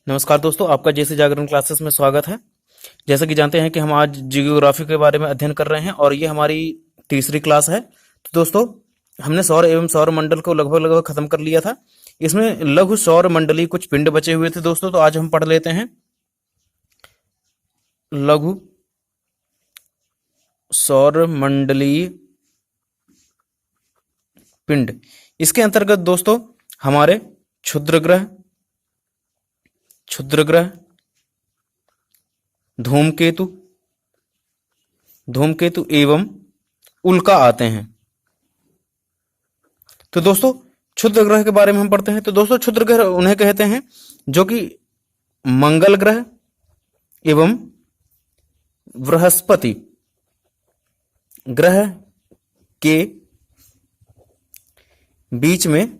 नमस्कार दोस्तों, आपका जैसे जागरण क्लासेस में स्वागत है। जैसा कि जानते हैं कि हम आज जियोग्राफी के बारे में अध्ययन कर रहे हैं और ये हमारी तीसरी क्लास है। तो दोस्तों, हमने सौर एवं सौर मंडल को लगभग खत्म कर लिया था। इसमें लघु सौर मंडली कुछ पिंड बचे हुए थे दोस्तों, तो आज हम पढ़ लेते हैं लघु सौर मंडलीय पिंड। इसके अंतर्गत दोस्तों हमारे क्षुद्र ग्रह, धूमकेतु एवं उल्का आते हैं। तो दोस्तों, क्षुद्र ग्रह के बारे में हम पढ़ते हैं। तो दोस्तों, क्षुद्र ग्रह उन्हें कहते हैं जो कि मंगल ग्रह एवं बृहस्पति ग्रह के बीच में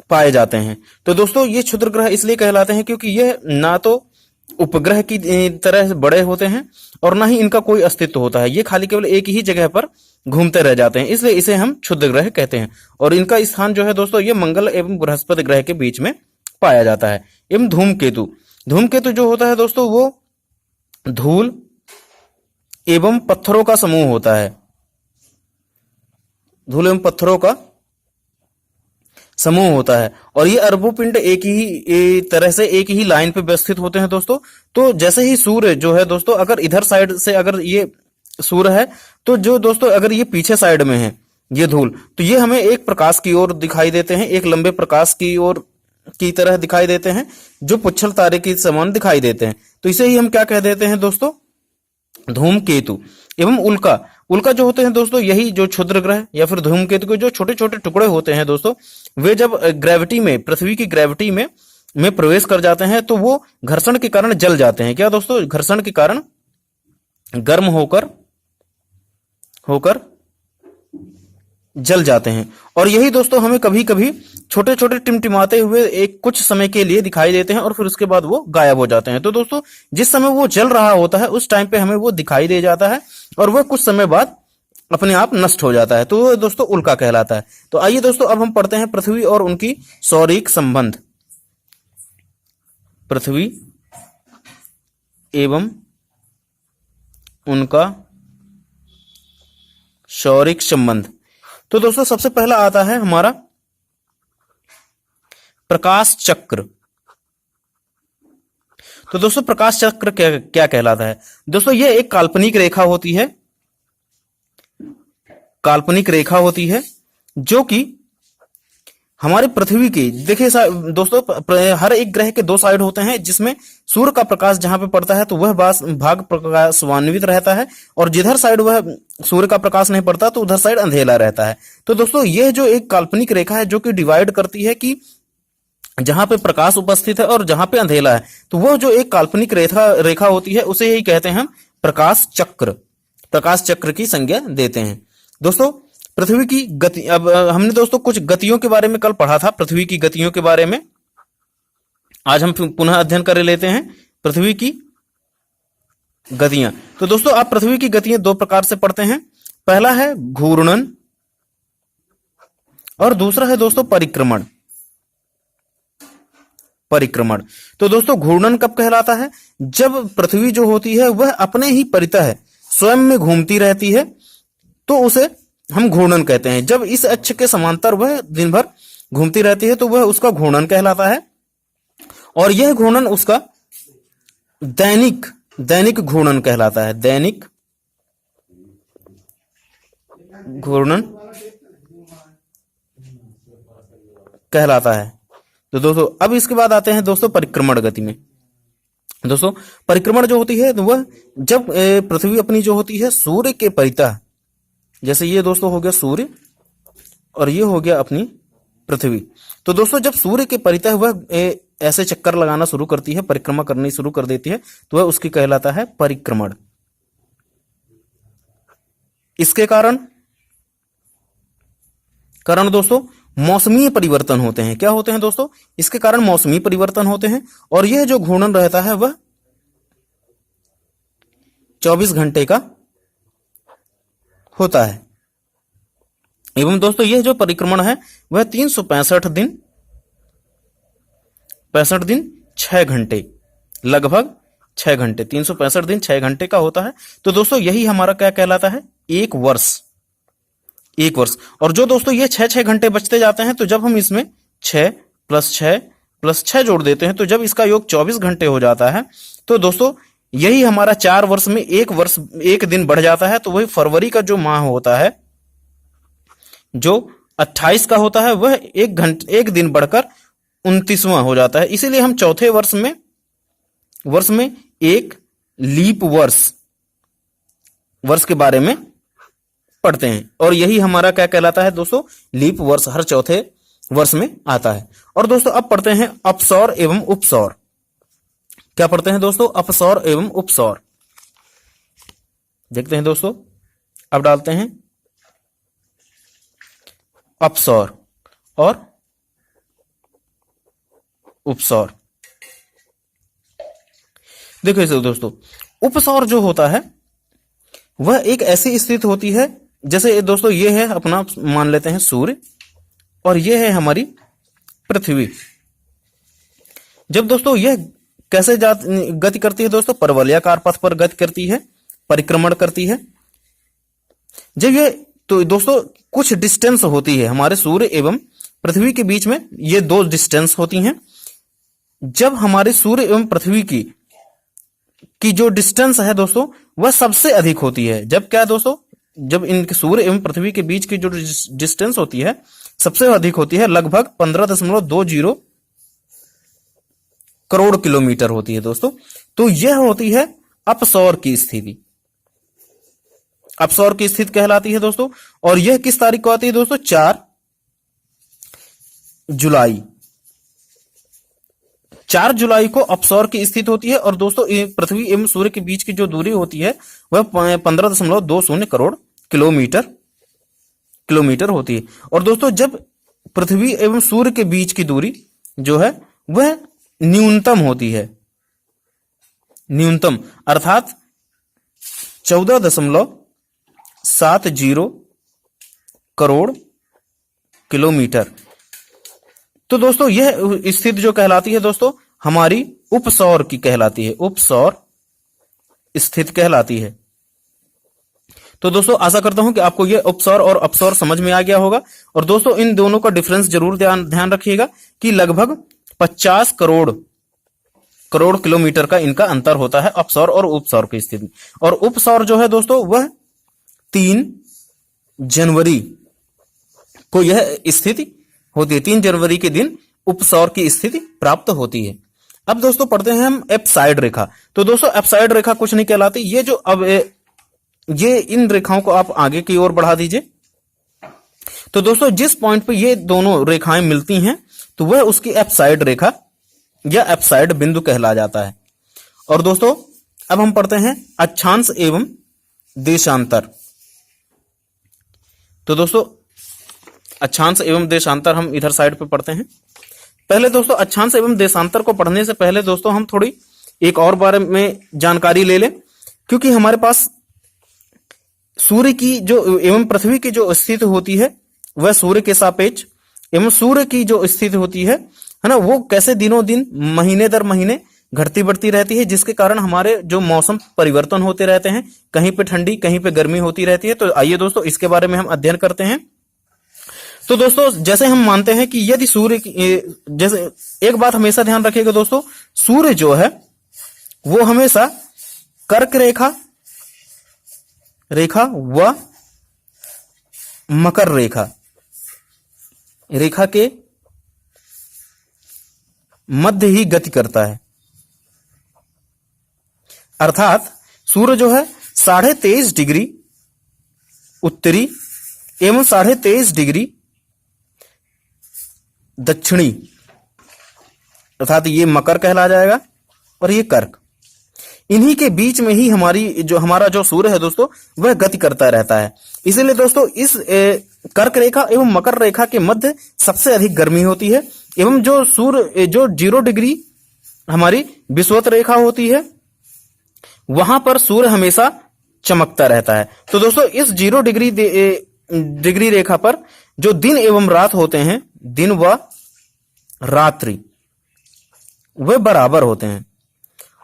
पाए जाते हैं। तो दोस्तों, ये क्षुद्र ग्रह इसलिए कहलाते हैं क्योंकि यह ना तो उपग्रह की तरह बड़े होते हैं और ना ही इनका कोई अस्तित्व होता है। ये खाली केवल एक ही जगह पर घूमते रह जाते हैं, इसलिए इसे हम क्षुद्र ग्रह कहते हैं। और इनका स्थान जो है दोस्तों, ये मंगल एवं बृहस्पति ग्रह के बीच में पाया जाता है। एवं धूमकेतु जो होता है दोस्तों, वो धूल एवं पत्थरों का समूह होता है। धूल एवं पत्थरों का समूह होता है और ये अरबों पिंड एक ही तरह से एक ही लाइन पे व्यवस्थित होते हैं दोस्तों। तो जैसे ही सूर्य जो है दोस्तों, अगर इधर साइड से अगर ये सूर्य है, तो जो दोस्तों अगर ये पीछे साइड में है ये धूल, तो ये हमें एक प्रकाश की ओर दिखाई देते हैं, एक लंबे प्रकाश की ओर की तरह दिखाई देते हैं, जो पुच्छल तारे के समान दिखाई देते हैं। तो इसे ही हम क्या कह देते हैं दोस्तों, धूमकेतु। एवं उल्का जो होते हैं दोस्तों, यही जो क्षुद्र ग्रह या फिर धूमकेतु के जो छोटे छोटे टुकड़े होते हैं दोस्तों, वे जब ग्रेविटी में, पृथ्वी की ग्रेविटी में प्रवेश कर जाते हैं तो वो घर्षण के कारण जल जाते हैं। क्या दोस्तों, घर्षण के कारण गर्म होकर जल जाते हैं। और यही दोस्तों हमें कभी कभी छोटे छोटे टिमटिमाते हुए एक कुछ समय के लिए दिखाई देते हैं और फिर उसके बाद वो गायब हो जाते हैं। तो दोस्तों, जिस समय वो जल रहा होता है उस टाइम पे हमें वो दिखाई दे जाता है और वह कुछ समय बाद अपने आप नष्ट हो जाता है। तो वो दोस्तों उल्का कहलाता है। तो आइए दोस्तों, अब हम पढ़ते हैं पृथ्वी और उनकी सौरिक संबंध। पृथ्वी एवं उनका सौरिक संबंध। तो दोस्तों, सबसे पहला आता है हमारा प्रकाश चक्र। तो दोस्तों, प्रकाश चक्र क्या कहलाता है दोस्तों, ये एक काल्पनिक रेखा होती है जो कि हमारे पृथ्वी की, देखिए दोस्तों, हर एक ग्रह के दो साइड होते हैं, जिसमें सूर्य का प्रकाश जहां पे पड़ता है तो वह भाग प्रकाशवान्वित रहता है और जिधर साइड वह सूर्य का प्रकाश नहीं पड़ता तो उधर साइड अंधेरा रहता है। तो दोस्तों, यह जो एक काल्पनिक रेखा है जो कि डिवाइड करती है कि जहां पे प्रकाश उपस्थित है और जहां पे अंधेरा है, तो वह जो एक काल्पनिक रेखा होती है उसे ही कहते हैं हम प्रकाश चक्र की संज्ञा देते हैं। दोस्तों, पृथ्वी की गति, अब हमने दोस्तों कुछ गतियों के बारे में कल पढ़ा था, पृथ्वी की गतियों के बारे में आज हम पुनः अध्ययन कर लेते हैं पृथ्वी की गतियां। तो दोस्तों, आप पृथ्वी की गतियां दो प्रकार से पढ़ते हैं। पहला है घूर्णन और दूसरा है दोस्तों परिक्रमण। तो दोस्तों, घूर्णन कब कहलाता है, जब पृथ्वी जो होती है वह अपने ही परितः स्वयं में घूमती रहती है, तो उसे हम घूर्णन कहते हैं। जब इस अक्ष के समांतर वह दिन भर घूमती रहती है तो वह उसका घूर्णन कहलाता है। और यह घूर्णन उसका दैनिक घूर्णन कहलाता है। दैनिक घूर्णन कहलाता है। तो दोस्तों, अब इसके बाद आते हैं दोस्तों परिक्रमण गति में। दोस्तों, परिक्रमण जो होती है वह जब पृथ्वी अपनी जो होती है सूर्य के परितः, जैसे ये दोस्तों हो गया सूर्य और ये हो गया अपनी पृथ्वी। तो दोस्तों, जब सूर्य के परितः वह ऐसे चक्कर लगाना शुरू करती है, परिक्रमा करनी शुरू कर देती है, तो वह उसकी कहलाता है परिक्रमण। इसके कारण दोस्तों मौसमी परिवर्तन होते हैं। क्या होते हैं दोस्तों, इसके कारण मौसमी परिवर्तन होते हैं और यह जो घूर्णन रहता है वह 24 घंटे का होता है। एवं दोस्तों, यह जो परिक्रमण है वह 365 दिन 365 दिन 6 घंटे, लगभग 6 घंटे, 365 दिन 6 घंटे का होता है। तो दोस्तों यही हमारा क्या कहलाता है, एक वर्ष। एक वर्ष। और जो दोस्तों ये 6 घंटे बचते जाते हैं, तो जब हम इसमें 6 + 6 + 6 जोड़ देते हैं, तो जब इसका योग 24 घंटे हो जाता है, तो दोस्तों यही हमारा 4 वर्ष में एक वर्ष, एक दिन बढ़ जाता है। तो वही फरवरी का जो माह होता है, जो 28 का होता है, वह एक दिन बढ़कर 29वां हो जाता है। इसीलिए हम चौथे वर्ष में एक लीप वर्ष के बारे में पढ़ते हैं। और यही हमारा क्या कहलाता है दोस्तों, लीप वर्ष हर चौथे वर्ष में आता है। और दोस्तों अब पढ़ते हैं अपसौर एवं उपसौर। क्या पढ़ते हैं दोस्तों, अपसौर एवं उपसौर। देखते हैं दोस्तों, अब डालते हैं अपसौर और उपसौर। देखो इसे दोस्तों, उपसौर जो होता है वह एक ऐसी स्थिति होती है, जैसे दोस्तों ये है अपना, मान लेते हैं सूर्य, और ये है हमारी पृथ्वी। जब दोस्तों यह कैसे गति करती है दोस्तों, परवलयाकार पथ पर गति करती है, परिक्रमण करती है। जब ये, तो दोस्तों कुछ डिस्टेंस होती है हमारे सूर्य एवं पृथ्वी के बीच में, ये 2 डिस्टेंस होती हैं। जब हमारे सूर्य एवं पृथ्वी की जो डिस्टेंस है दोस्तों, वह सबसे अधिक होती है। जब क्या दोस्तों, जब इनके सूर्य एवं पृथ्वी के बीच की जो डिस्टेंस होती है सबसे अधिक होती है, लगभग 15.20 करोड़ किलोमीटर होती है दोस्तों। तो यह होती है अपसौर की स्थिति, अपसौर की स्थिति कहलाती है दोस्तों। और यह किस तारीख को आती है दोस्तों, 4 जुलाई। 4 जुलाई को अपसौर की स्थिति होती है। और दोस्तों पृथ्वी एवं सूर्य के बीच की जो दूरी होती है वह 15.20 करोड़ किलोमीटर होती है। और दोस्तों जब पृथ्वी एवं सूर्य के बीच की दूरी जो है वह न्यूनतम होती है, न्यूनतम अर्थात 14.70 करोड़ किलोमीटर, तो दोस्तों यह स्थिति जो कहलाती है दोस्तों हमारी उपसौर की कहलाती है, उपसौर स्थिति कहलाती है। तो दोस्तों आशा करता हूं कि आपको यह उपसौर और अपसौर समझ में आ गया होगा। और दोस्तों इन दोनों का डिफरेंस जरूर ध्यान रखिएगा कि लगभग 50 करोड़ किलोमीटर का इनका अंतर होता है, अपसौर और उपसौर की स्थिति। और उपसौर जो है दोस्तों वह 3 जनवरी को यह स्थिति होती है, 3 जनवरी के दिन उपसौर की स्थिति प्राप्त होती है। अब दोस्तों पढ़ते हैं हम एप्साइड रेखा। तो दोस्तों एप्साइड रेखा कुछ नहीं कहलाती, ये जो अब ये इन रेखाओं को आप आगे की ओर बढ़ा दीजिए। तो दोस्तों जिस पॉइंट पे ये दोनों रेखाएं मिलती हैं तो वह उसकी एप्साइड रेखा या एप्साइड बिंदु कहला जाता है। और दोस्तों अब हम पढ़ते हैं अक्षांश एवं देशांतर। तो दोस्तों अक्षांश एवं देशांतर हम इधर साइड पे पढ़ते हैं। पहले दोस्तों अक्षांश एवं देशांतर को पढ़ने से पहले दोस्तों हम थोड़ी एक और बारे में जानकारी ले लें, क्योंकि हमारे पास सूर्य की जो एवं पृथ्वी की जो स्थिति होती है वह सूर्य के सापेक्ष एवं सूर्य की जो स्थिति होती है ना, वो कैसे दिनों दिन महीने दर महीने घटती बढ़ती रहती है, जिसके कारण हमारे जो मौसम परिवर्तन होते रहते हैं, कहीं पे ठंडी कहीं पे गर्मी होती रहती है। तो आइए दोस्तों इसके बारे में हम अध्ययन करते हैं। तो दोस्तों जैसे हम मानते हैं कि यदि सूर्य जैसे एक बात हमेशा ध्यान रखिएगा दोस्तों, सूर्य जो है वो हमेशा कर्क रेखा व मकर रेखा के मध्य ही गति करता है। अर्थात सूर्य जो है 23.5 डिग्री उत्तरी एवं 23.5 डिग्री दक्षिणी, अर्थात ये मकर कहला जाएगा और ये कर्क, इन्हीं के बीच में ही हमारा जो सूर्य है दोस्तों वह गति करता रहता है। इसीलिए दोस्तों इस कर्क रेखा एवं मकर रेखा के मध्य सबसे अधिक गर्मी होती है, एवं जो सूर्य जो 0 डिग्री हमारी विषुवत रेखा होती है वहां पर सूर्य हमेशा चमकता रहता है। तो दोस्तों इस 0 डिग्री रेखा पर जो दिन एवं रात होते हैं, दिन व रात्रि, वह बराबर होते हैं।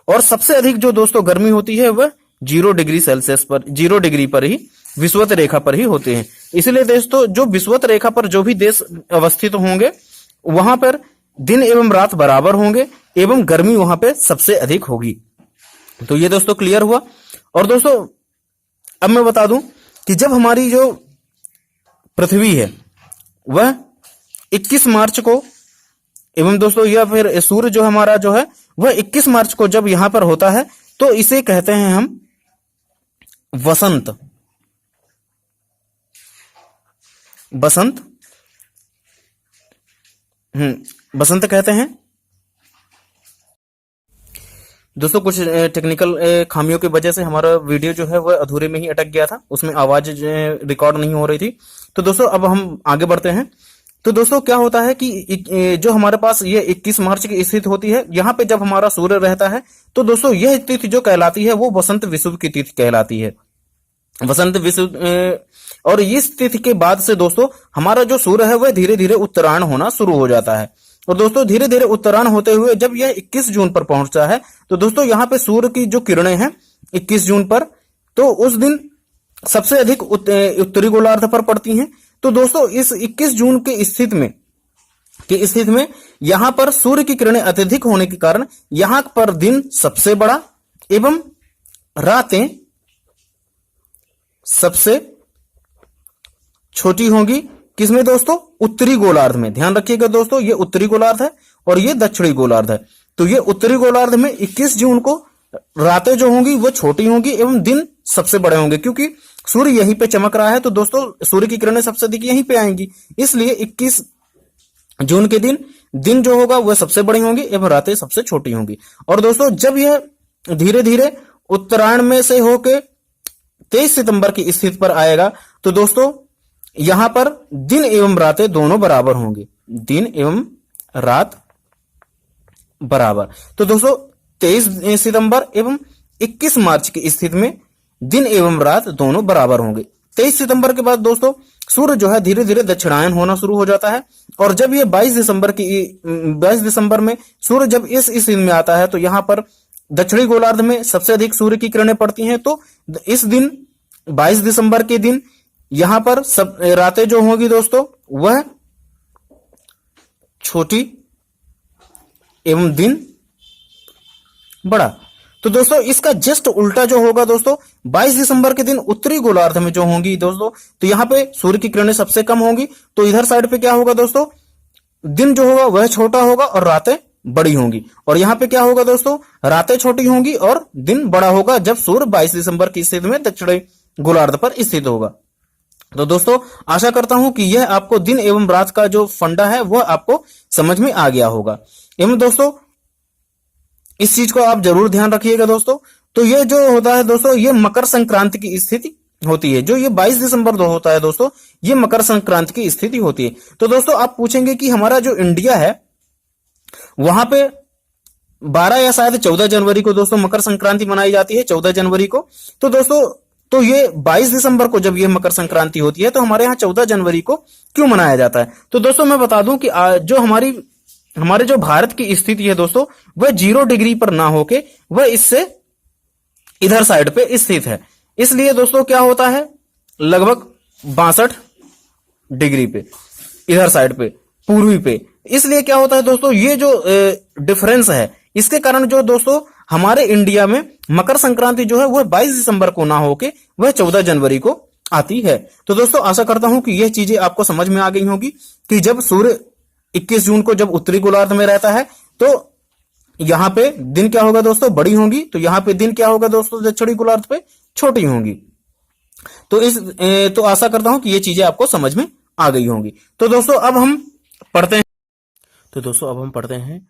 और सबसे अधिक जो दोस्तों गर्मी होती है वह 0 डिग्री सेल्सियस पर, 0 डिग्री पर ही, विषुवत रेखा पर ही होते हैं। इसलिए दोस्तों जो विषुवत रेखा पर जो भी देश अवस्थित होंगे वहां पर दिन एवं रात बराबर होंगे एवं गर्मी वहां पे सबसे अधिक होगी। तो ये दोस्तों क्लियर हुआ। और दोस्तों अब मैं बता दूं कि जब हमारी जो पृथ्वी है वह 21 मार्च को, एवं दोस्तों यह फिर सूर्य जो हमारा जो है वह 21 मार्च को जब यहां पर होता है तो इसे कहते हैं हम वसंत। बसंत, बसंत कहते हैं। दोस्तों कुछ टेक्निकल खामियों की वजह से हमारा वीडियो जो है वह अधूरे में ही अटक गया था, उसमें आवाज रिकॉर्ड नहीं हो रही थी। तो दोस्तों अब हम आगे बढ़ते हैं। तो दोस्तों क्या होता है कि जो हमारे पास ये 21 मार्च की स्थिति होती है, यहाँ पे जब हमारा सूर्य रहता है तो दोस्तों यह तिथि जो कहलाती है वो वसंत विषुव की तिथि कहलाती है। वसंत विषुव। और इस तिथि के बाद से दोस्तों हमारा जो सूर्य है वह धीरे धीरे उत्तरायण होना शुरू हो जाता है। और दोस्तों धीरे धीरे उत्तरायण होते हुए जब यह 21 जून पर पहुंचता है तो दोस्तों यहाँ पे सूर्य की जो किरणें हैं 21 जून पर, तो उस दिन सबसे अधिक उत्तरी गोलार्ध पर पड़ती हैं। तो दोस्तों इस 21 जून की स्थिति में यहां पर सूर्य की किरणें अत्यधिक होने के कारण यहां पर दिन सबसे बड़ा एवं रातें सबसे छोटी होंगी। किसमें दोस्तों? उत्तरी गोलार्ध में। ध्यान रखिएगा दोस्तों, ये उत्तरी गोलार्ध है और ये दक्षिणी गोलार्ध है। तो ये उत्तरी गोलार्ध में 21 जून को रातें जो होंगी वो छोटी होंगी एवं दिन सबसे बड़े होंगे, क्योंकि सूर्य यहीं पे चमक रहा है। तो दोस्तों सूर्य की किरणें सबसे अधिक यहीं पे आएंगी, इसलिए 21 जून के दिन जो होगा वह सबसे बड़ी होंगी एवं रातें सबसे छोटी होंगी। और दोस्तों जब यह धीरे धीरे उत्तरायण में से होके 23 सितंबर की स्थिति पर आएगा तो दोस्तों यहां पर दिन एवं रातें दोनों बराबर होंगे, दिन एवं रात बराबर। तो दोस्तों 23 सितंबर एवं 21 मार्च की स्थिति में दिन एवं रात दोनों बराबर होंगे। 23 सितंबर के बाद दोस्तों सूर्य जो है धीरे धीरे दक्षिणायन होना शुरू हो जाता है। और जब ये 22 दिसंबर में सूर्य जब इस स्थिति में आता है तो यहां पर दक्षिणी गोलार्ध में सबसे अधिक सूर्य की किरणें पड़ती हैं। तो इस दिन 22 दिसंबर के दिन यहां पर सब रातें जो होंगी दोस्तों वह छोटी एवं दिन बड़ा। तो दोस्तों इसका जस्ट उल्टा जो होगा दोस्तों 22 दिसंबर के दिन उत्तरी गोलार्ध में जो होंगी दोस्तों, तो यहां पे सूर्य की किरणें सबसे कम होंगी। तो इधर साइड पे क्या होगा दोस्तों, दिन जो होगा वह छोटा होगा और रातें बड़ी होंगी। और यहां पे क्या होगा दोस्तों, रातें छोटी होंगी और दिन बड़ा होगा जब सूर्य 22 दिसंबर की स्थिति में दक्षिणी गोलार्ध पर स्थित होगा। तो दोस्तों आशा करता हूं कि यह आपको दिन एवं रात का जो फंडा है वह आपको समझ में आ गया होगा। एवं दोस्तों इस चीज को आप जरूर ध्यान रखिएगा दोस्तों। तो ये जो होता है दोस्तों ये मकर संक्रांति की स्थिति होती है। जो ये 22 दिसंबर जो होता है दोस्तों ये मकर संक्रांति की स्थिति होती है। तो दोस्तों आप पूछेंगे कि हमारा जो इंडिया है वहां पे 12 या शायद 14 जनवरी को दोस्तों मकर संक्रांति मनाई जाती है, 14 जनवरी को। तो दोस्तों तो ये 22 दिसंबर को जब ये मकर संक्रांति होती है तो हमारे यहाँ 14 जनवरी को क्यों मनाया जाता है? तो दोस्तों मैं बता दूं कि जो हमारे जो भारत की स्थिति है दोस्तों वह 0 डिग्री पर ना होके वह इससे इधर साइड पे स्थित है। इसलिए दोस्तों क्या होता है लगभग 62 डिग्री पे इधर साइड पे पूर्वी पे। इसलिए क्या होता है दोस्तों ये जो डिफरेंस है इसके कारण जो दोस्तों हमारे इंडिया में मकर संक्रांति जो है वह 22 दिसंबर को ना होके वह 14 जनवरी को आती है। तो दोस्तों आशा करता हूं कि यह चीजें आपको समझ में आ गई होगी कि जब सूर्य 21 जून को जब उत्तरी गोलार्ध में रहता है तो यहां पे दिन क्या होगा दोस्तों, बड़ी होंगी। तो यहां पे दिन क्या होगा दोस्तों, दक्षिणी गोलार्ध पे छोटी होंगी। तो आशा करता हूं कि ये चीजें आपको समझ में आ गई होंगी। तो दोस्तों अब हम पढ़ते हैं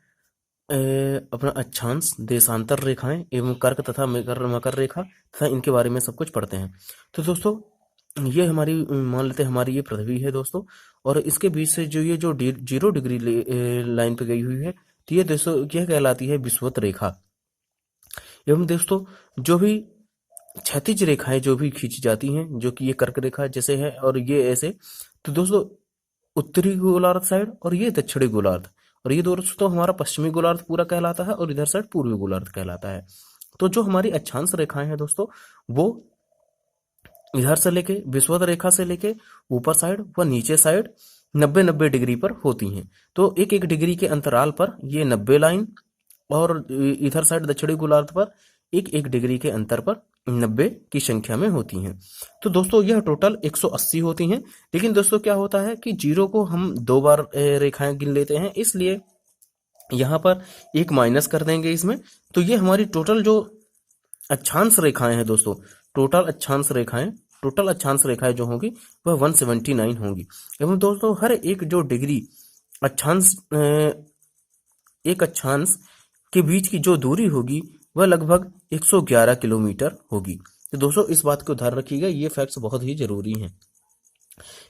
अपना अक्षांश, देशांतर रेखाएं एवं कर्क तथा मकर रेखा तथा इनके बारे में सब कुछ पढ़ते हैं। तो दोस्तों ये हमारी मान लेते हैं हमारी ये पृथ्वी है दोस्तों, और इसके बीच से जो ये जो 0 डिग्री लाइन पे गई हुई है तो ये दोस्तों यह कहलाती है विषुवत रेखा। एवं दोस्तों जो भी क्षैतिज रेखाएं जो भी खींची जाती हैं जो कि ये कर्क रेखा जैसे है और ये ऐसे, तो दोस्तों उत्तरी गोलार्ध साइड और ये दक्षिणी गोलार्ध, और ये दोस्तों हमारा पश्चिमी गोलार्ध पूरा कहलाता है और इधर साइड पूर्वी गोलार्ध कहलाता है। तो जो हमारी अक्षांश रेखाएं हैं दोस्तों, वो इधर से लेके विषुवत रेखा से लेके ऊपर साइड व नीचे साइड 90-90 डिग्री पर होती हैं। तो एक एक डिग्री के अंतराल पर ये 90 लाइन, और इधर साइड दक्षिणी गोलार्ध पर एक एक डिग्री के अंतर पर 90 की संख्या में होती हैं। तो दोस्तों यह टोटल 180 होती हैं। लेकिन दोस्तों क्या होता है कि जीरो को हम 2 बार रेखाएं गिन लेते हैं, इसलिए यहाँ पर एक माइनस कर देंगे इसमें। तो ये हमारी टोटल जो अक्षांश रेखाएं हैं दोस्तों, टोटल अक्षांश रेखाएं जो होंगी वह 179 होंगी। एवं दोस्तों हर एक जो डिग्री अक्षांश एक अक्षांश के बीच की जो दूरी होगी वह लगभग 111 किलोमीटर होगी। तो दोस्तों इस बात को ध्यान रखिएगा, ये फैक्ट्स बहुत ही जरूरी हैं।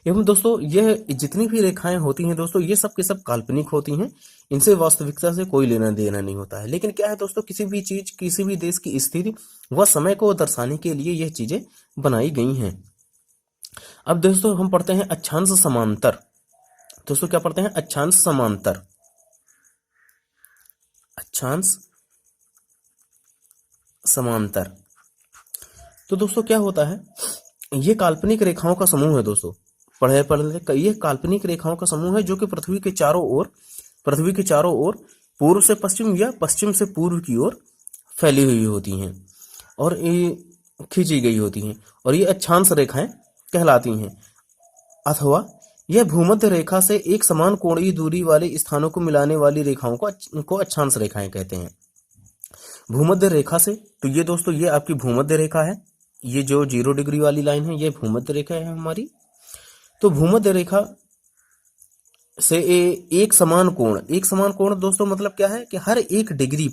एवं दोस्तों यह जितनी भी रेखाएं होती हैं दोस्तों, ये सब के सब काल्पनिक होती हैं, इनसे वास्तविकता से कोई लेना देना नहीं होता है। लेकिन क्या है दोस्तों, किसी भी चीज, किसी भी देश की स्थिति व समय को दर्शाने के लिए यह चीजें बनाई गई हैं। अब दोस्तों हम पढ़ते हैं अक्षांश समांतर। दोस्तों क्या पढ़ते हैं? अक्षांश समांतर। अक्षांश समांतर। तो दोस्तों क्या होता है, ये काल्पनिक रेखाओं का समूह है दोस्तों। पढ़े ये काल्पनिक रेखाओं का समूह है जो कि पृथ्वी के चारों ओर पूर्व से पश्चिम या पश्चिम से पूर्व की ओर फैली हुई होती हैं और ये खींची गई होती हैं, और ये अक्षांश रेखाएं कहलाती हैं। अथवा यह भूमध्य रेखा से एक समान कोणीय दूरी वाले स्थानों को मिलाने वाली रेखाओं को अक्षांश रेखाएं कहते हैं। भूमध्य रेखा से, तो ये दोस्तों ये आपकी भूमध्य रेखा है, ये जो 0 डिग्री वाली लाइन है ये भूमध्य रेखा है हमारी। तो भूमध्य रेखा से एक समान कोण दोस्तों मतलब क्या है कि हर एक डिग्री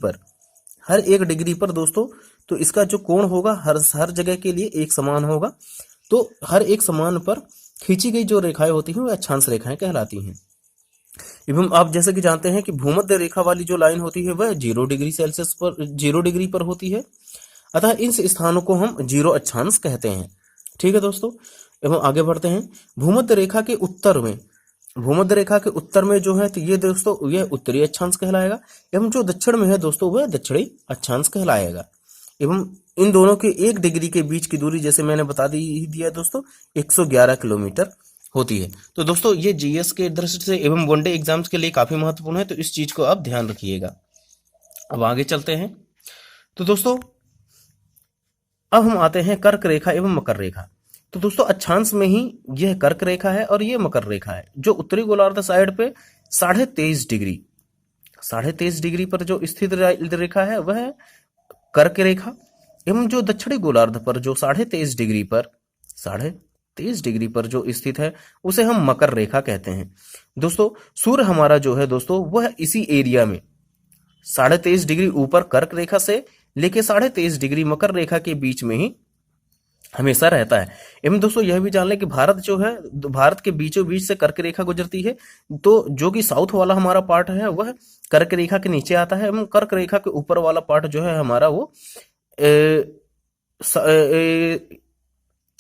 पर दोस्तों, तो इसका जो कोण होगा हर जगह के लिए एक समान होगा। तो हर एक समान पर खींची गई जो रेखाएं होती हैं वो अक्षांश रेखाएं कहलाती हैं। एवं आप जैसे कि जानते हैं कि भूमध्य रेखा वाली जो लाइन होती है वह 0 डिग्री पर होती है, अतः इन स्थानों को हम 0 अक्षांश कहते हैं। ठीक है दोस्तों, एवं आगे बढ़ते हैं। भूमध्य रेखा के उत्तर में जो है तो ये दोस्तों यह उत्तरी अक्षांश कहलाएगा, एवं जो दक्षिण में है दोस्तों वह दक्षिणी अक्षांश कहलाएगा। एवं इन दोनों के 1 डिग्री के बीच की दूरी जैसे मैंने बता दिया दोस्तों 111 किलोमीटर होती है। तो दोस्तों ये जीएस के दृष्टि से एवं वनडे एग्जाम्स के लिए काफी महत्वपूर्ण है, तो इस चीज को आप ध्यान रखिएगा। अब आगे चलते हैं। तो दोस्तों अब हम आते हैं कर्क रेखा एवं मकर रेखा। तो दोस्तों अक्षांश में ही यह कर्क रेखा है और यह मकर रेखा है, जो उत्तरी गोलार्ध साइड पे 23.5 डिग्री पर जो स्थित रेखा है वह है कर्क रेखा, एवं जो दक्षिणी गोलार्ध पर जो 23.5 डिग्री पर जो स्थित है उसे हम मकर रेखा कहते हैं। दोस्तों सूर्य हमारा जो है दोस्तों वह इसी एरिया में 23.5 डिग्री ऊपर कर्क रेखा से लेके 23.5 डिग्री मकर रेखा के बीच में ही हमेशा रहता है। एवं दोस्तों यह भी जान लें कि भारत जो है, भारत के बीचों बीच से कर्क रेखा गुजरती है, तो जो कि साउथ वाला हमारा पार्ट है वह कर्क रेखा के नीचे आता है, एवं कर्क रेखा के ऊपर वाला पार्ट जो है हमारा वो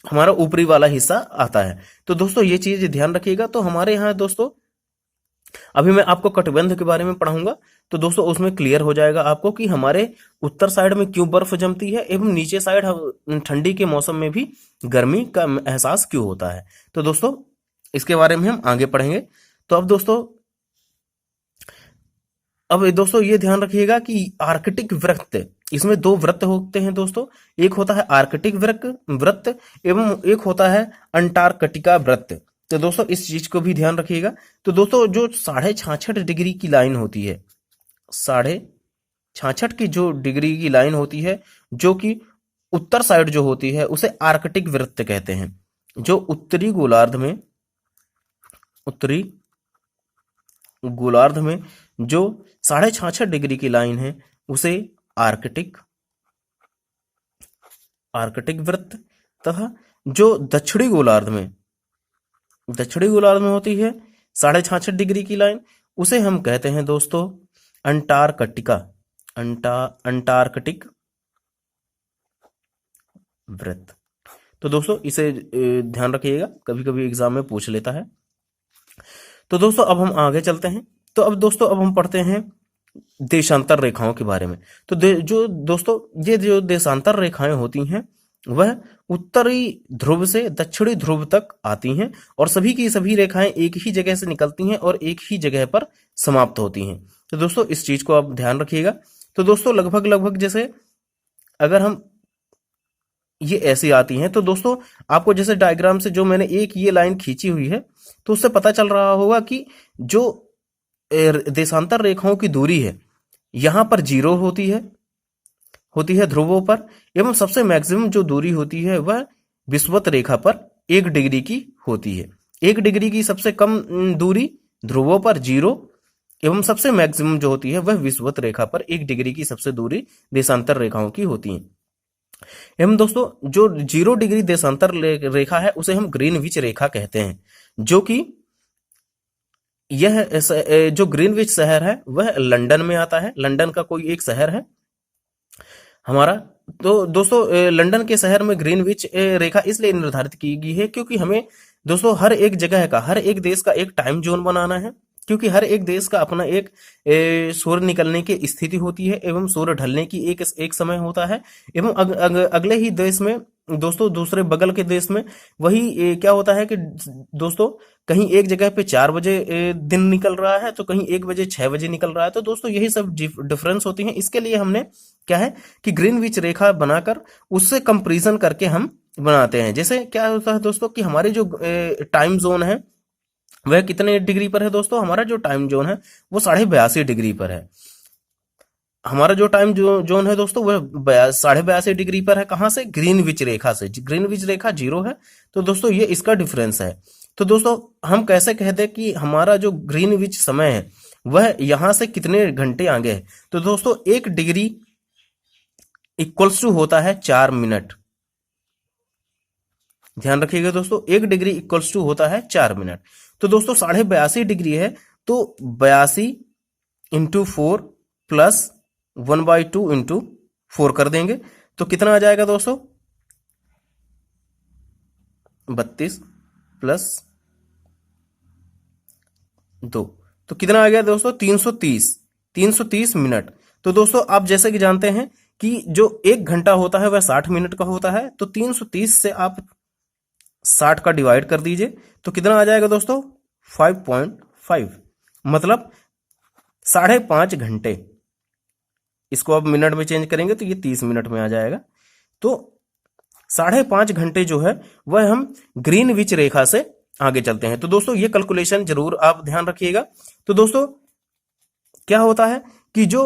हमारा ऊपरी वाला हिस्सा आता है। तो दोस्तों ये चीज ध्यान रखिएगा। तो हमारे यहाँ दोस्तों अभी मैं आपको कटिबंध के बारे में पढ़ाऊंगा, तो दोस्तों उसमें क्लियर हो जाएगा आपको कि हमारे उत्तर साइड में क्यों बर्फ जमती है, एवं नीचे साइड ठंडी के मौसम में भी गर्मी का एहसास क्यों होता है। तो दोस्तों इसके बारे में हम आगे पढ़ेंगे। तो अब दोस्तों ये ध्यान रखिएगा कि आर्कटिक वृत्त, इसमें 2 वृत्त होते हैं दोस्तों, एक होता है आर्कटिक वृत्त एवं एक होता है अंटार्कटिका वृत्त। तो दोस्तों इस चीज को भी ध्यान रखिएगा। तो दोस्तों जो 66.5 डिग्री की लाइन होती है, 66.5 की जो डिग्री की लाइन होती है जो कि उत्तर साइड जो होती है उसे आर्कटिक वृत्त कहते हैं। जो उत्तरी गोलार्ध में जो 66.5 डिग्री की लाइन है उसे आर्कटिक वृत्त, तथा जो दक्षिणी गोलार्ध में होती है 66.5 डिग्री की लाइन उसे हम कहते हैं दोस्तों अंटार्कटिक वृत्त। तो दोस्तों इसे ध्यान रखिएगा, कभी कभी एग्जाम में पूछ लेता है। तो दोस्तों अब हम आगे चलते हैं। तो अब दोस्तों अब हम पढ़ते हैं देशांतर रेखाओं के बारे में। तो जो दोस्तों ये जो देशांतर रेखाएं होती हैं वह उत्तरी ध्रुव से दक्षिणी ध्रुव तक आती हैं और सभी की सभी रेखाएं एक ही जगह से निकलती हैं और एक ही जगह पर समाप्त होती हैं। तो दोस्तों इस चीज को आप ध्यान रखिएगा। तो दोस्तों लगभग लगभग जैसे अगर हम ये ऐसी आती हैं, तो दोस्तों आपको जैसे डायग्राम से जो मैंने एक ये लाइन खींची हुई है तो उससे पता चल रहा होगा कि जो देशांतर रेखाओं की दूरी है यहां पर 0 होती है ध्रुवों पर, एवं सबसे मैक्सिमम जो दूरी होती है वह विषुवत रेखा पर 1 डिग्री की होती है। 1 डिग्री की सबसे कम दूरी ध्रुवों पर 0 एवं सबसे मैक्सिमम जो होती है वह विषुवत रेखा पर 1 डिग्री की सबसे दूरी देशांतर रेखाओं की होती है। एवं दोस्तों जो 0 डिग्री देशांतर रेखा है उसे हम ग्रीनविच रेखा कहते हैं, जो कि यह जो ग्रीनविच शहर है वह लंदन में आता है। लंदन का कोई एक शहर है हमारा। तो दोस्तों लंदन के शहर में ग्रीनविच रेखा इसलिए निर्धारित की गई है क्योंकि हमें दोस्तों हर एक जगह का, हर एक देश का एक टाइम जोन बनाना है, क्योंकि हर एक देश का अपना एक सूर्य निकलने की स्थिति होती है एवं सूर्य ढलने की एक समय होता है। एवं अगले ही देश में दोस्तों, दूसरे बगल के देश में वही क्या होता है कि दोस्तों कहीं एक जगह पे 4 बजे दिन निकल रहा है तो कहीं 1 बजे 6 बजे निकल रहा है। तो दोस्तों यही सब डिफरेंस होती हैं। इसके लिए हमने क्या है कि ग्रीनविच रेखा बनाकर उससे कंपैरिजन करके हम बनाते हैं। जैसे क्या होता है दोस्तों कि हमारे जो टाइम जोन है वह कितने डिग्री पर है दोस्तों? हमारा जो टाइम जोन है वो 82.5 डिग्री पर है। हमारा जो टाइम जोन है दोस्तों वह 82.5 डिग्री पर है। कहां से? ग्रीनविच रेखा से। ग्रीनविच रेखा 0 है। तो दोस्तों ये इसका डिफरेंस है। तो दोस्तों हम कैसे कहते हैं कि हमारा जो ग्रीनविच समय है वह यहां से कितने घंटे आगे है? तो दोस्तों 1 डिग्री इक्वल्स टू होता है 4 मिनट। ध्यान रखिएगा दोस्तों, 1 डिग्री इक्वल्स टू होता है 4 मिनट। तो दोस्तों 82.5 डिग्री है तो 82 इंटू 4 प्लस 1/2 इंटू 4 कर देंगे तो कितना आ जाएगा दोस्तों? 32 प्लस 2 तो कितना आ गया दोस्तों? 330 मिनट। तो दोस्तों आप जैसे कि जानते हैं कि जो 1 घंटा होता है वह 60 मिनट का होता है। तो 330 से आप 60 का डिवाइड कर दीजिए तो कितना आ जाएगा दोस्तों? 5.5, मतलब 5.5 घंटे। इसको अब मिनट में चेंज करेंगे तो ये 30 मिनट में आ जाएगा। तो 5.5 घंटे जो है वह हम ग्रीनविच रेखा से आगे चलते हैं। तो दोस्तों ये कैलकुलेशन जरूर आप ध्यान रखिएगा। तो दोस्तों क्या होता है कि जो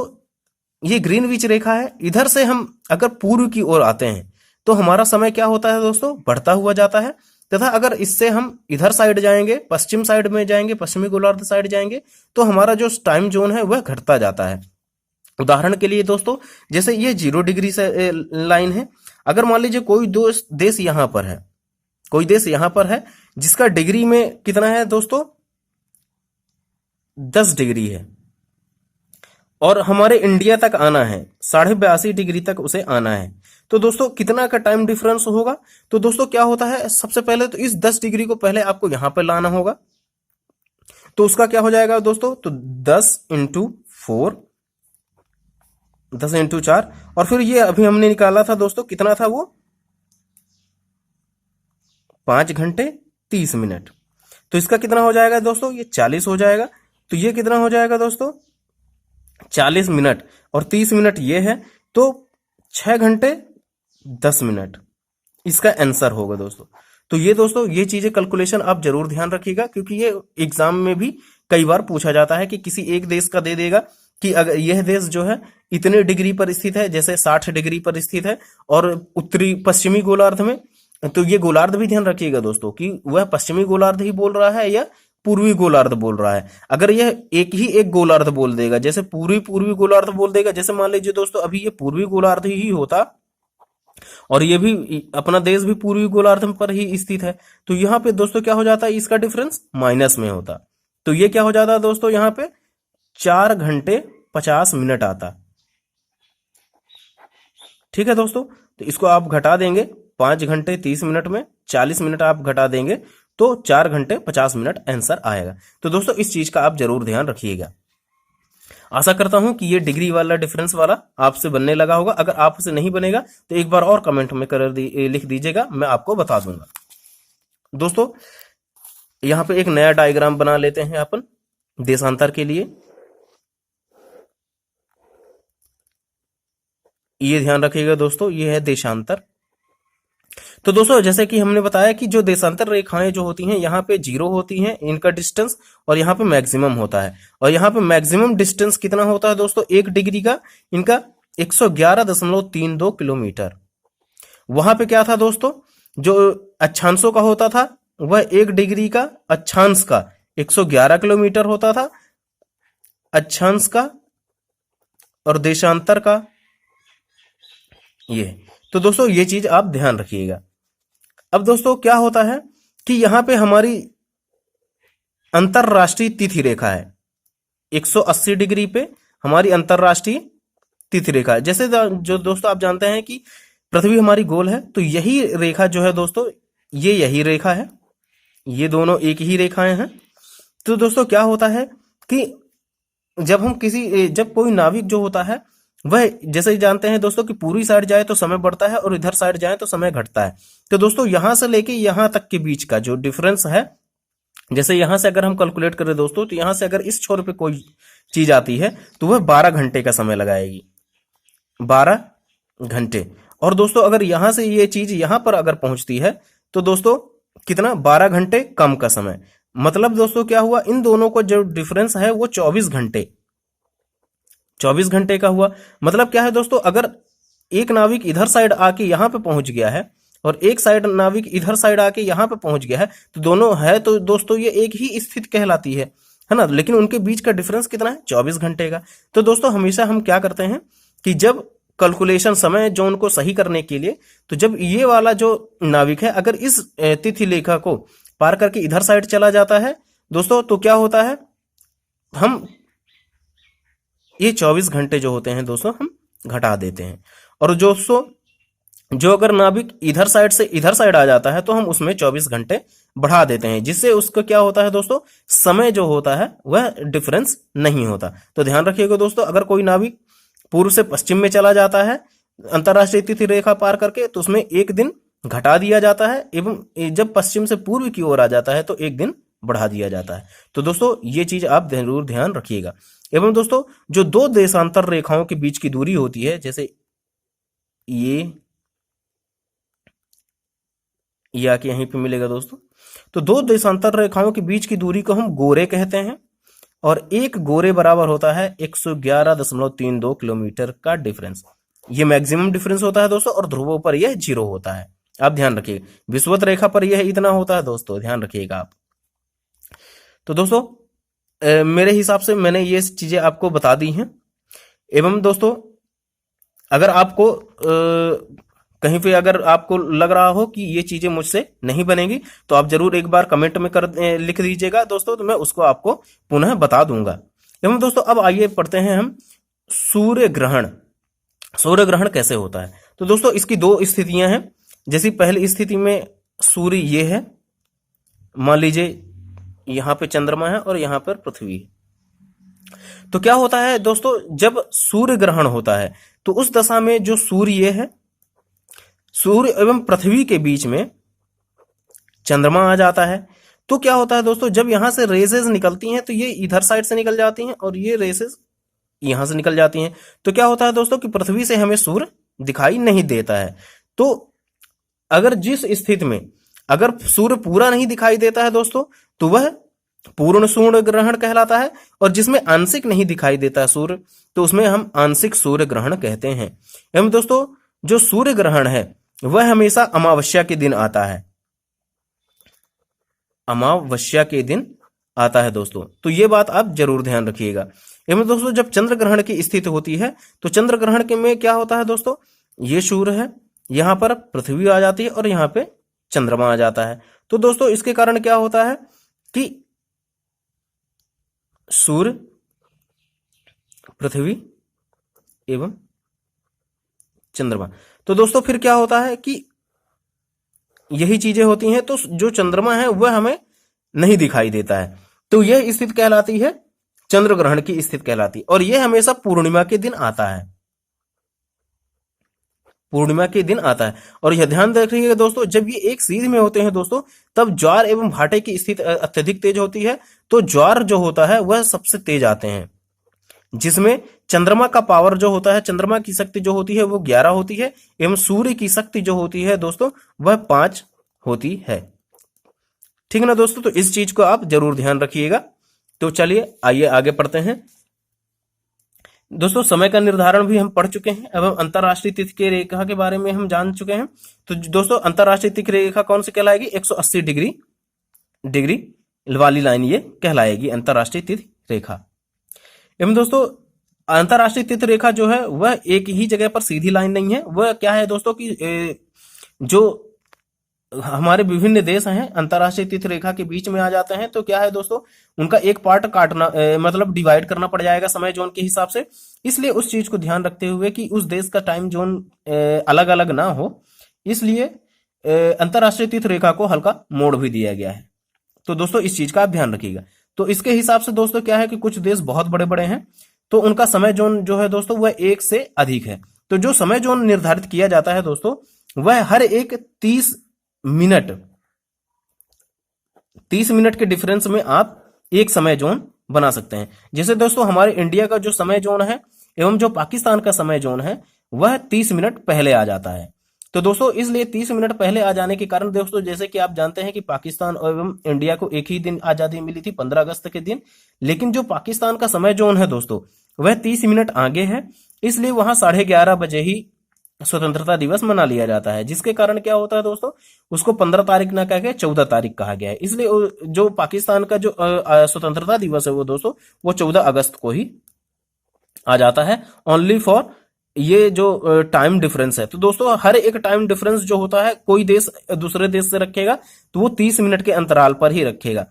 ये ग्रीनविच रेखा है, इधर से हम अगर पूर्व की ओर आते हैं तो हमारा समय क्या होता है दोस्तों? बढ़ता हुआ जाता है। तथा अगर इससे हम इधर साइड जाएंगे, पश्चिम साइड में जाएंगे, पश्चिमी गोलार्ध साइड जाएंगे तो हमारा जो टाइम जोन है वह घटता जाता है। उदाहरण के लिए दोस्तों जैसे ये 0 डिग्री से लाइन है। अगर मान लीजिए कोई देश यहां पर है, कोई देश यहां पर है जिसका डिग्री में कितना है दोस्तों? 10 डिग्री है और हमारे इंडिया तक आना है 82.5 डिग्री तक उसे आना है। तो दोस्तों कितना का टाइम डिफरेंस होगा? तो दोस्तों क्या होता है, सबसे पहले तो इस 10 डिग्री को पहले आपको यहां पर लाना होगा। तो उसका क्या हो जाएगा दोस्तों? तो 10 इंटू 4, 10 इंटू 4, और फिर ये अभी हमने निकाला था दोस्तों, कितना था वो? 5 घंटे 30 मिनट। तो इसका कितना हो जाएगा दोस्तों? ये 40 हो जाएगा। तो ये कितना हो जाएगा दोस्तों? 40 मिनट और 30 मिनट ये है, तो 6 घंटे 10 मिनट इसका आंसर होगा दोस्तों। तो ये दोस्तों ये चीजें कैलकुलेशन आप जरूर ध्यान रखिएगा, क्योंकि ये एग्जाम में भी कई बार पूछा जाता है कि किसी एक देश का दे देगा कि अगर यह देश जो है इतने डिग्री पर स्थित है, जैसे 60 डिग्री पर स्थित है और उत्तरी पश्चिमी गोलार्ध में, तो ये गोलार्ध भी ध्यान रखिएगा दोस्तों कि वह पश्चिमी गोलार्ध ही बोल रहा है या पूर्वी गोलार्ध बोल रहा है। अगर यह एक गोलार्ध बोल देगा, जैसे पूर्वी गोलार्ध बोल देगा, जैसे मान लीजिए दोस्तों अभी ये पूर्वी गोलार्ध ही होता और ये भी अपना देश भी पूर्वी गोलार्ध पर ही स्थित है, तो यहाँ पे दोस्तों क्या हो जाता है? इसका डिफरेंस माइनस में होता। तो ये क्या हो जाता है दोस्तों? यहाँ पे 4 घंटे 50 मिनट आता। ठीक है दोस्तों, तो इसको आप घटा देंगे 5 घंटे 30 मिनट में 40 मिनट आप घटा देंगे तो 4 घंटे 50 मिनट आंसर आएगा। तो दोस्तों इस चीज का आप जरूर ध्यान रखिएगा। आशा करता हूं कि ये डिग्री वाला डिफरेंस वाला आपसे बनने लगा होगा। अगर आपसे नहीं बनेगा तो एक बार और कमेंट में लिख दीजिएगा, मैं आपको बता दूंगा। दोस्तों यहां पे एक नया डायग्राम बना लेते हैं अपन देशांतर के लिए। ये ध्यान रखिएगा दोस्तों, ये है देशांतर। तो दोस्तों जैसे कि हमने बताया कि जो देशांतर रेखाएं जो होती हैं यहाँ पे 0 होती हैं इनका डिस्टेंस, और यहाँ पे मैक्सिमम होता है। और यहाँ पे मैक्सिमम डिस्टेंस कितना होता है दोस्तों 1 डिग्री का, इनका 111.32 किलोमीटर। वहां पे क्या था दोस्तों, जो अक्षांशों का होता था वह 1 डिग्री का अक्षांश का 111 किलोमीटर होता था अक्षांश का, और देशांतर का ये। तो दोस्तों ये चीज आप ध्यान रखिएगा। अब दोस्तों क्या होता है कि यहां पे हमारी अंतरराष्ट्रीय तिथि रेखा है 180 डिग्री पे, हमारी अंतरराष्ट्रीय तिथि रेखा है। जैसे जो दोस्तों आप जानते हैं कि पृथ्वी हमारी गोल है, तो यही रेखा जो है दोस्तों ये यही रेखा है, ये दोनों एक ही रेखाएं हैं। तो दोस्तों क्या होता है कि जब कोई नाविक जो होता है वह जैसे जानते हैं दोस्तों कि पूरी साइड जाए तो समय बढ़ता है और इधर साइड जाए तो समय घटता है। तो दोस्तों यहां से लेके यहां तक के बीच का जो डिफरेंस है, जैसे यहां से अगर हम कैलकुलेट करें दोस्तों, तो यहां से अगर इस छोर पे कोई चीज आती है तो वह 12 घंटे का समय लगाएगी, 12 घंटे। और दोस्तों अगर यहां से ये चीज यहां पर अगर पहुंचती है तो दोस्तों कितना 12 घंटे कम का समय। मतलब दोस्तों क्या हुआ, इन दोनों को जो डिफरेंस है वो 24 घंटे 24 घंटे का हुआ। मतलब क्या है दोस्तों, अगर एक नाविक इधर साइड आके यहां पे पहुंच गया है और एक साइड नाविक इधर साइड आके यहां पे पहुंच गया है, तो दोनों है तो दोस्तों ये एक ही स्थिति कहलाती है ना। लेकिन उनके बीच का डिफरेंस कितना है, 24 घंटे का। तो दोस्तों हमेशा हम क्या करते हैं कि जब कैलकुलेशन समय जो उनको सही करने के लिए, तो जब ये वाला जो नाविक है अगर इस तिथि लेखा को पार करके इधर साइड चला जाता है दोस्तों, तो क्या होता है, हम ये 24 घंटे जो होते हैं दोस्तों हम घटा देते हैं। और दोस्तों जो अगर नाविक इधर साइड से इधर साइड आ जाता है तो हम उसमें 24 घंटे बढ़ा देते हैं, जिससे उसका क्या होता है दोस्तों, समय जो होता है वह डिफरेंस नहीं होता। तो ध्यान रखिएगा दोस्तों, अगर कोई नाविक पूर्व से पश्चिम में चला जाता है अंतरराष्ट्रीय तिथि रेखा पार करके, तो उसमें एक दिन घटा दिया जाता है, एवं जब पश्चिम से पूर्व की ओर आ जाता है तो एक दिन बढ़ा दिया जाता है। तो दोस्तों ये चीज आप जरूर ध्यान रखिएगा। एवं दोस्तों जो दो देशांतर रेखाओं के बीच की दूरी होती है, जैसे ये आके यहीं पे मिलेगा दोस्तों, तो दो देशांतर रेखाओं के बीच की दूरी को हम गोरे कहते हैं, और एक गोरे बराबर होता है 111.32 किलोमीटर का डिफरेंस। ये मैक्सिमम डिफरेंस होता है दोस्तों, और ध्रुवों पर यह 0 होता है। आप ध्यान रखिएगा, विषुवत रेखा पर यह इतना होता है दोस्तों, ध्यान रखिएगा आप। तो दोस्तों मेरे हिसाब से मैंने ये चीजें आपको बता दी हैं। एवं दोस्तों अगर आपको कहीं पे अगर आपको लग रहा हो कि ये चीजें मुझसे नहीं बनेगी, तो आप जरूर एक बार कमेंट में लिख दीजिएगा दोस्तों, तो मैं उसको आपको पुनः बता दूंगा। एवं दोस्तों अब आइए पढ़ते हैं हम सूर्य ग्रहण। सूर्य ग्रहण कैसे होता है। तो दोस्तों इसकी दो स्थितियां हैं। जैसी पहली स्थिति में सूर्य ये है, मान लीजिए यहां पे चंद्रमा है और यहां पर पृथ्वी है। तो क्या होता है दोस्तों, जब सूर्य ग्रहण होता है तो उस दशा में जो सूर्य है, सूर्य एवं पृथ्वी के बीच में चंद्रमा आ जाता है। तो क्या होता है दोस्तों, जब यहां से रेसेस निकलती हैं तो ये इधर साइड से निकल जाती हैं और ये रेसेस यहां से निकल जाती हैं। तो क्या होता है दोस्तों कि पृथ्वी से हमें सूर्य दिखाई नहीं देता है। तो अगर जिस स्थिति में अगर सूर्य पूरा नहीं दिखाई देता है दोस्तों, तो वह पूर्ण सूर्य ग्रहण कहलाता है, और जिसमें आंशिक नहीं दिखाई देता है सूर्य, तो उसमें हम आंशिक सूर्य ग्रहण कहते हैं। एवं दोस्तों जो सूर्य ग्रहण है वह हमेशा अमावस्या के दिन आता है, अमावस्या के दिन आता है दोस्तों। तो ये बात आप जरूर ध्यान रखिएगा। एवं दोस्तों जब चंद्र ग्रहण की स्थिति होती है, तो चंद्र ग्रहण के में क्या होता है दोस्तों, ये सूर्य है, यहां पर पृथ्वी आ जाती है और यहां पे चंद्रमा आ जाता है। तो दोस्तों इसके कारण क्या होता है कि सूर्य, पृथ्वी एवं चंद्रमा। तो दोस्तों फिर क्या होता है कि यही चीजें होती हैं, तो जो चंद्रमा है वह हमें नहीं दिखाई देता है। तो यह स्थिति कहलाती है चंद्र ग्रहण की स्थिति कहलाती है, और यह हमेशा पूर्णिमा के दिन आता है, पूर्णिमा के दिन आता है। और यह ध्यान रखिएगा दोस्तों, जब ये एक सीध में होते हैं दोस्तों, तब ज्वार एवं भाटे की स्थिति अत्यधिक तेज होती है। तो ज्वार जो होता है वह सबसे तेज आते हैं, जिसमें चंद्रमा का पावर जो होता है, चंद्रमा की शक्ति जो होती है वो 11 होती है, एवं सूर्य की शक्ति जो होती है दोस्तों वह 5 होती है। ठीक है ना दोस्तों, तो इस चीज को आप जरूर ध्यान रखिएगा। तो चलिए आइए आगे पढ़ते हैं दोस्तों। समय का निर्धारण भी हम पढ़ चुके हैं, एवं अंतरराष्ट्रीय तिथि की रेखा के बारे में हम जान चुके हैं। तो दोस्तों अंतरराष्ट्रीय तिथि रेखा कौन सी कहलाएगी? 180 डिग्री वाली लाइन ये कहलाएगी अंतरराष्ट्रीय तिथि रेखा। एवं दोस्तों अंतरराष्ट्रीय तिथि रेखा जो है वह एक ही जगह पर सीधी लाइन नहीं है, वह क्या है दोस्तों कि जो हमारे विभिन्न देश हैं अंतरराष्ट्रीय तिथि रेखा के बीच में आ जाते हैं। तो क्या है दोस्तों, उनका एक पार्ट काटना मतलब डिवाइड करना पड़ जाएगा समय जोन के हिसाब से। इसलिए उस चीज को ध्यान रखते हुए कि उस देश का टाइम जोन अलग अलग ना हो, इसलिए अंतरराष्ट्रीय तिथि रेखा को हल्का मोड़ भी दिया गया है। तो दोस्तों इस चीज का आप ध्यान रखिएगा। तो इसके हिसाब से दोस्तों क्या है कि कुछ देश बहुत बड़े बड़े हैं, तो उनका समय जोन जो है दोस्तों वह 1 से अधिक है। तो जो समय जोन निर्धारित किया जाता है दोस्तों, वह हर एक 30 मिनट के डिफरेंस में आप एक समय जोन बना सकते हैं। जैसे दोस्तों हमारे इंडिया का जो समय जोन है एवं जो पाकिस्तान का समय जोन है वह 30 मिनट पहले आ जाता है। तो दोस्तों इसलिए 30 मिनट पहले आ जाने के कारण दोस्तों, जैसे कि आप जानते हैं कि पाकिस्तान एवं इंडिया को एक ही दिन आजादी मिली थी 15 अगस्त के दिन, लेकिन जो पाकिस्तान का समय जोन है दोस्तों वह 30 मिनट आगे है, इसलिए वहां 11:30 बजे ही स्वतंत्रता दिवस मना लिया जाता है। जिसके कारण क्या होता है दोस्तों, उसको 15 तारीख ना कह के 14 तारीख कहा गया है। इसलिए जो पाकिस्तान का जो स्वतंत्रता दिवस है वो दोस्तों वो 14 अगस्त को ही आ जाता है, ओनली फॉर ये जो टाइम डिफरेंस है। तो दोस्तों हर एक टाइम डिफरेंस जो होता है, कोई देश दूसरे देश से रखेगा तो वो 30 मिनट के अंतराल पर ही रखेगा,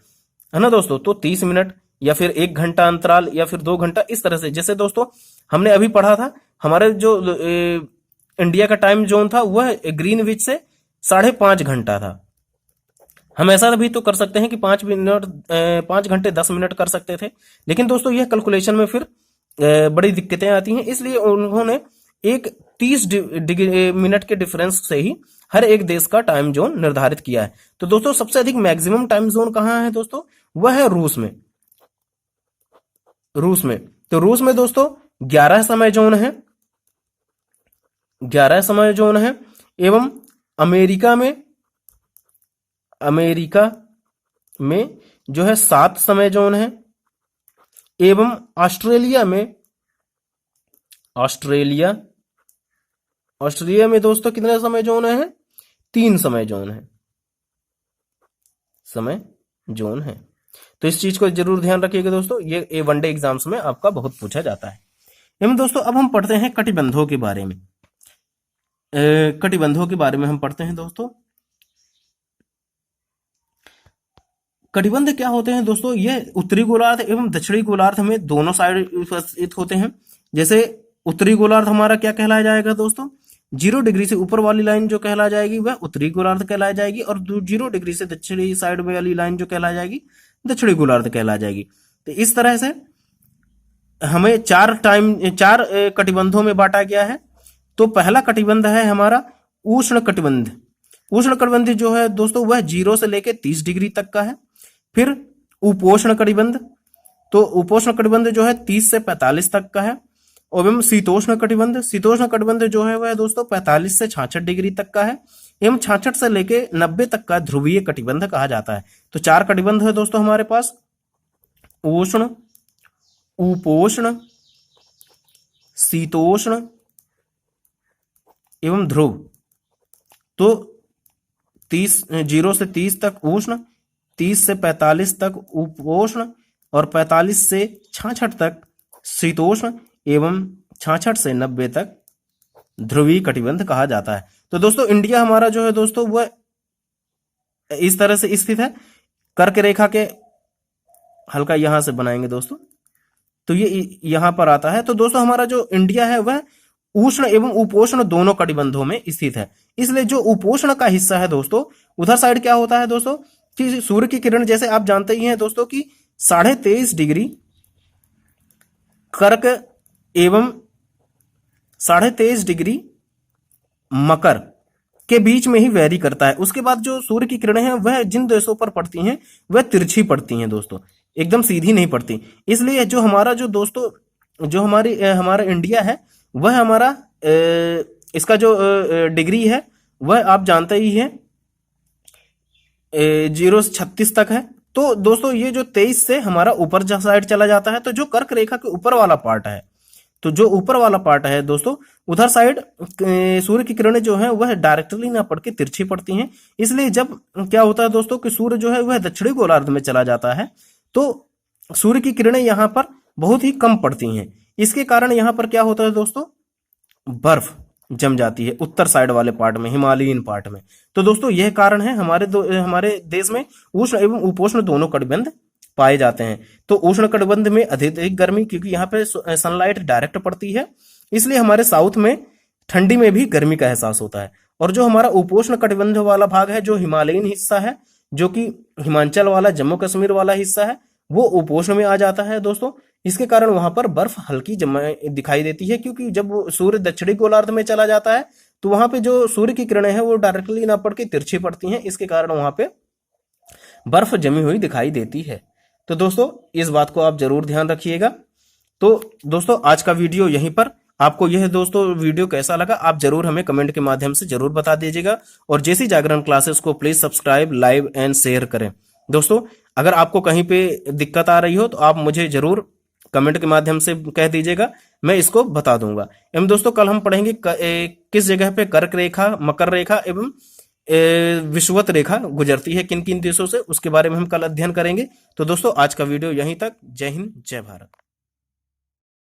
है ना दोस्तों। तो 30 मिनट या फिर 1 घंटा अंतराल या फिर 2 घंटा, इस तरह से। जैसे दोस्तों हमने अभी पढ़ा था, हमारे जो इंडिया का टाइम जोन था वह ग्रीनविच से 5.5 घंटा था। हम ऐसा भी तो कर सकते हैं कि 5 घंटे 10 मिनट कर सकते थे, लेकिन दोस्तों यह कैलकुलेशन में फिर बड़ी दिक्कतें आती हैं। इसलिए उन्होंने एक 30 मिनट के डिफरेंस से ही हर एक देश का टाइम जोन निर्धारित किया है। तो दोस्तों सबसे अधिक मैक्सिमम टाइम जोन कहाँ है दोस्तों, वह है रूस में। तो रूस में दोस्तों 11 समय जोन है, 11 समय जोन है। एवं अमेरिका में जो है 7 समय जोन है। एवं ऑस्ट्रेलिया में दोस्तों कितने समय जोन है? 3 समय जोन है। तो इस चीज को जरूर ध्यान रखिएगा दोस्तों, ये वनडे एग्जाम्स में आपका बहुत पूछा जाता है। एवं दोस्तों अब हम पढ़ते हैं कटिबंधों के बारे में। कटिबंधों के बारे में हम पढ़ते हैं दोस्तों। कटिबंध क्या होते हैं दोस्तों, ये उत्तरी गोलार्ध एवं दक्षिणी गोलार्ध में दोनों साइड उपस्थित होते हैं। जैसे उत्तरी गोलार्ध हमारा क्या कहलाया जाएगा दोस्तों, 0 डिग्री से ऊपर वाली लाइन जो कहला जाएगी वह उत्तरी गोलार्ध कहलाई जाएगी, और 0 डिग्री से दक्षिणी साइड में वाली लाइन जो कहला जाएगी दक्षिणी गोलार्ध कहला जाएगी। तो इस तरह से हमें 4 कटिबंधों में बांटा गया है। तो पहला कटिबंध है हमारा उष्ण कटिबंध। उष्ण कटिबंध जो है दोस्तों वह 0 से लेकर 30 डिग्री तक का है। फिर उपोष्ण कटिबंध, तो उपोष्ण कटिबंध जो है 30 से 45 तक का है। एवं शीतोष्ण कटिबंध जो है वह दोस्तों 45 से 66 डिग्री तक का है। एवं 66 से लेके 90 तक का ध्रुवीय कटिबंध कहा जाता है। तो 4 कटिबंध है दोस्तों हमारे पास, उष्ण, उपोष्ण, शीतोष्ण एवं ध्रुव। तो 0 से 30 तक उष्ण, 30 से 45 तक उपोष्ण और 45 से 66 तक शीतोष्ण एवं 66 से 90 तक ध्रुवीय कटिबंध कहा जाता है। तो दोस्तों इंडिया हमारा जो है दोस्तों वह इस तरह से स्थित है। कर्क रेखा के हल्का यहां से बनाएंगे दोस्तों, तो ये यहां पर आता है। तो दोस्तों हमारा जो इंडिया है वह उष्ण एवं उपोष्ण दोनों कटिबंधों में स्थित है। इसलिए जो उपोष्ण का हिस्सा है दोस्तों, उधर साइड क्या होता है दोस्तों कि सूर्य की किरण, जैसे आप जानते ही हैं दोस्तों कि 23.5 डिग्री कर्क एवं 23.5 डिग्री मकर के बीच में ही वैरी करता है। उसके बाद जो सूर्य की किरणें हैं वह जिन देशों पर पड़ती हैं वह तिरछी पड़ती हैं दोस्तों, एकदम सीधी नहीं पड़ती। इसलिए जो हमारा जो दोस्तों जो हमारा इंडिया है वह हमारा इसका जो डिग्री है वह आप जानते ही हैं 0 से 36 तक है। तो दोस्तों ये जो 23 से हमारा ऊपर साइड चला जाता है, तो जो कर्क रेखा के ऊपर वाला पार्ट है, तो जो ऊपर वाला पार्ट है दोस्तों उधर साइड सूर्य की किरणें जो है वह डायरेक्टली ना पड़ के तिरछी पड़ती हैं। इसलिए जब क्या होता है दोस्तों कि सूर्य जो है वह दक्षिणी गोलार्ध में चला जाता है तो सूर्य की किरणें यहाँ पर बहुत ही कम पड़ती हैं। इसके कारण यहाँ पर क्या होता है दोस्तों, बर्फ जम जाती है उत्तर साइड वाले पार्ट में, हिमालयन पार्ट में। तो दोस्तों यह कारण है हमारे देश में उष्ण एवं उपोष्ण दोनों कटिबंध पाए जाते हैं। तो उष्ण कटिबंध में अधिक गर्मी, क्योंकि यहाँ पे सनलाइट डायरेक्ट पड़ती है, इसलिए हमारे साउथ में ठंडी में भी गर्मी का एहसास होता है। और जो हमारा उपोष्ण कटिबंध वाला भाग है, जो हिमालयन हिस्सा है, जो कि हिमाचल वाला जम्मू कश्मीर वाला हिस्सा है, वो उपोष्ण में आ जाता है दोस्तों। इसके कारण वहां पर बर्फ हल्की दिखाई देती है, क्योंकि जब वो सूर्य दक्षिणी गोलार्ध में चला जाता है तो वहां पे जो सूर्य की किरणें हैं वो डायरेक्टली ना पड़ के तिरछी पड़ती हैं। इसके कारण वहां पे बर्फ जमी हुई दिखाई देती है। तो दोस्तों इस बात को आप जरूर ध्यान रखिएगा। तो दोस्तों आज का वीडियो यहीं पर, आपको यह दोस्तों वीडियो कैसा लगा आप जरूर हमें कमेंट के माध्यम से जरूर बता दीजिएगा। और जेसी जागरण क्लासेस को please subscribe, live and share करें। दोस्तों अगर आपको कहीं पे दिक्कत आ रही हो तो आप मुझे जरूर कमेंट के माध्यम से कह दीजिएगा, मैं इसको बता दूंगा। एवं दोस्तों कल हम पढ़ेंगे किस जगह पे कर्क रेखा, मकर रेखा एवं विषुवत रेखा गुजरती है, किन किन देशों से, उसके बारे में हम कल अध्ययन करेंगे। तो दोस्तों आज का वीडियो यहीं तक। जय हिंद, जय भारत।